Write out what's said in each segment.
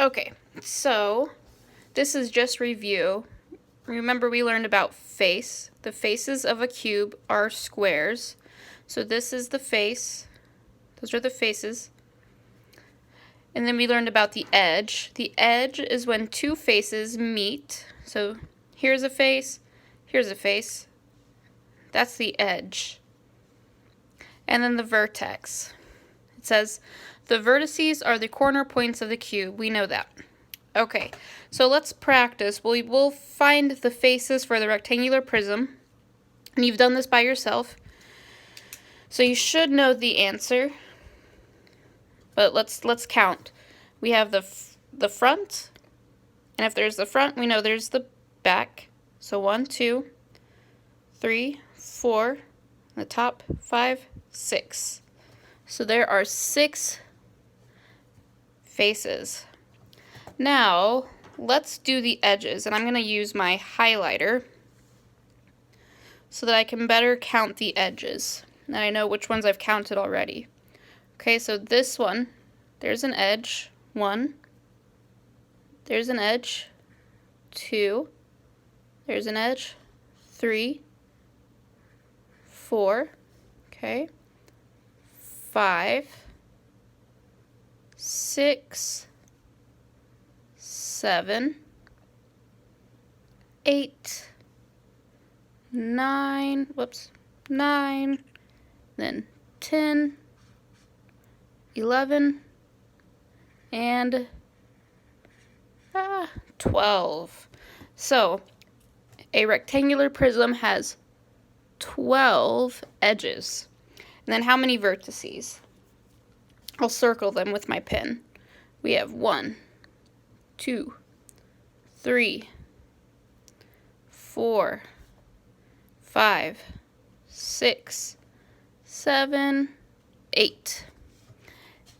Okay, so this is just review. Remember we learned about face. The faces of a cube are squares. So this is the face. Those are the faces. And then we learned about the edge. The edge is when two faces meet. So here's a face, here's a face. That's the edge. And then the vertex. It says the vertices are the corner points of the cube. We know that. Okay, so let's practice. We'll find the faces for the rectangular prism. And you've done this by yourself. So you should know the answer. But let's count. We have the front. And if there's the front, we know there's the back. So 1, 2, 3, 4, the top, 5, 6. So there are 6 faces. Now, let's do the edges, and I'm going to use my highlighter so that I can better count the edges. And I know which ones I've counted already. Okay, so this one, there's an edge, 1. There's an edge, 2. There's an edge, 3, 4, okay, 5, 6, 7, 8, 9, 9, then 10, 11, and 12. So, a rectangular prism has 12 edges. And then how many vertices? I'll circle them with my pen. We have 1, 2, 3, 4, 5, 6, 7, 8.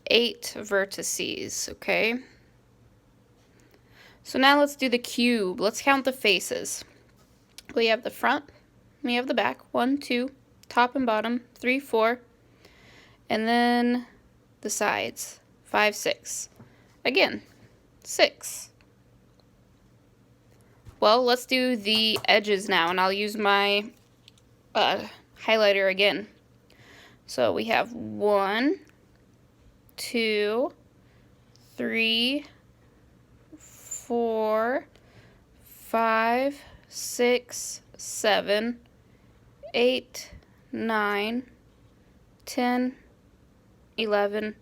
8 vertices, okay? So now let's do the cube. Let's count the faces. We have the front, we have the back, 1, 2, top and bottom, 3, 4, and then the sides, 5, 6. Again, 6. Well, let's do the edges now, and I'll use my highlighter again. So we have 1, 2, 3, 4, 5, 6, 7, 8, 9, 10, 11,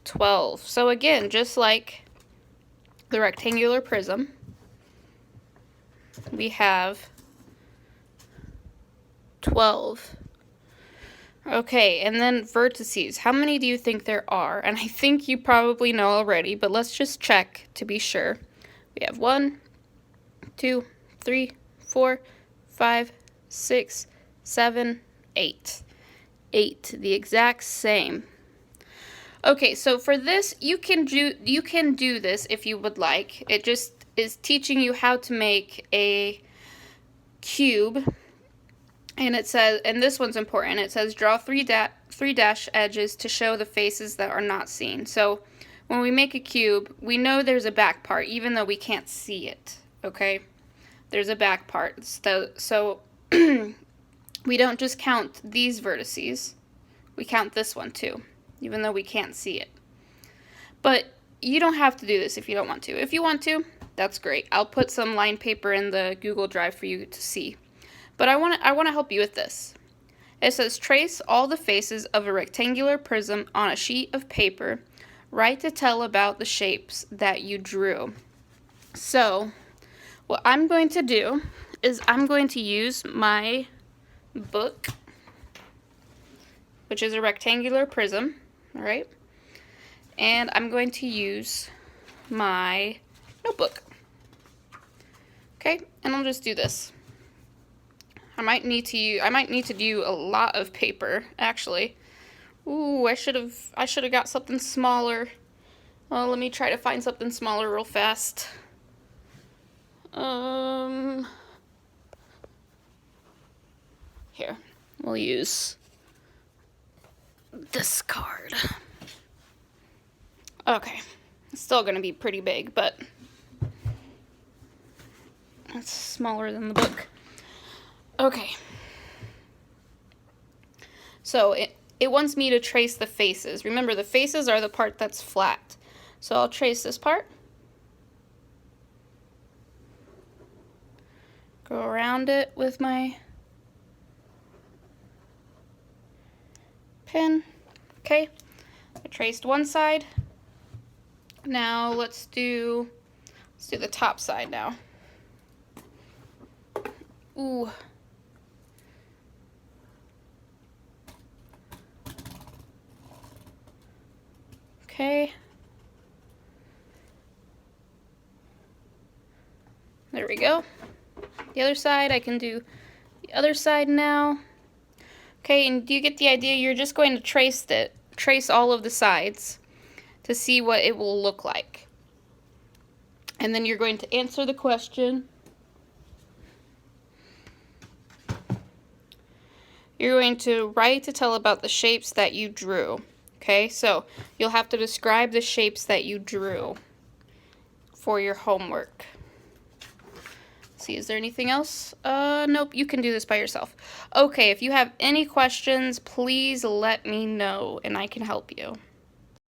12. So again, just like the rectangular prism, we have 12. Okay, and then vertices. How many do you think there are? And I think you probably know already, but let's just check to be sure. We have 1, 2, 3, 4, 5, 6, 7, 8. 8, the exact same. Okay, so for this, you can do this if you would like. It just is teaching you how to make a cube. And it says, and this one's important, it says draw three dash edges to show the faces that are not seen. So when we make a cube, we know there's a back part, even though we can't see it, okay? There's a back part. So we don't just count these vertices, we count this one too, even though we can't see it. But you don't have to do this if you don't want to. If you want to, that's great. I'll put some line paper in the Google Drive for you to see. But I want to help you with this. It says, trace all the faces of a rectangular prism on a sheet of paper. Write to tell about the shapes that you drew. So, what I'm going to do is I'm going to use my book, which is a rectangular prism, all right? And I'm going to use my notebook. Okay, and I'll just do this. I might need to do a lot of paper, actually. Ooh, I should have got something smaller. Well, let me try to find something smaller real fast. Here, we'll use this card. Okay, It's still going to be pretty big, but it's smaller than the book. Okay. So it wants me to trace the faces. Remember, the faces are the part that's flat. So I'll trace this part. Go around it with my pen. Okay, I traced one side. Now let's do the top side now. Ooh. Okay. There we go. The other side, I can do the other side now. Okay, and do you get the idea? You're just going to trace all of the sides to see what it will look like. And then you're going to answer the question. You're going to write to tell about the shapes that you drew. Okay, so you'll have to describe the shapes that you drew for your homework. See, is there anything else? Nope, you can do this by yourself. Okay, if you have any questions, please let me know and I can help you.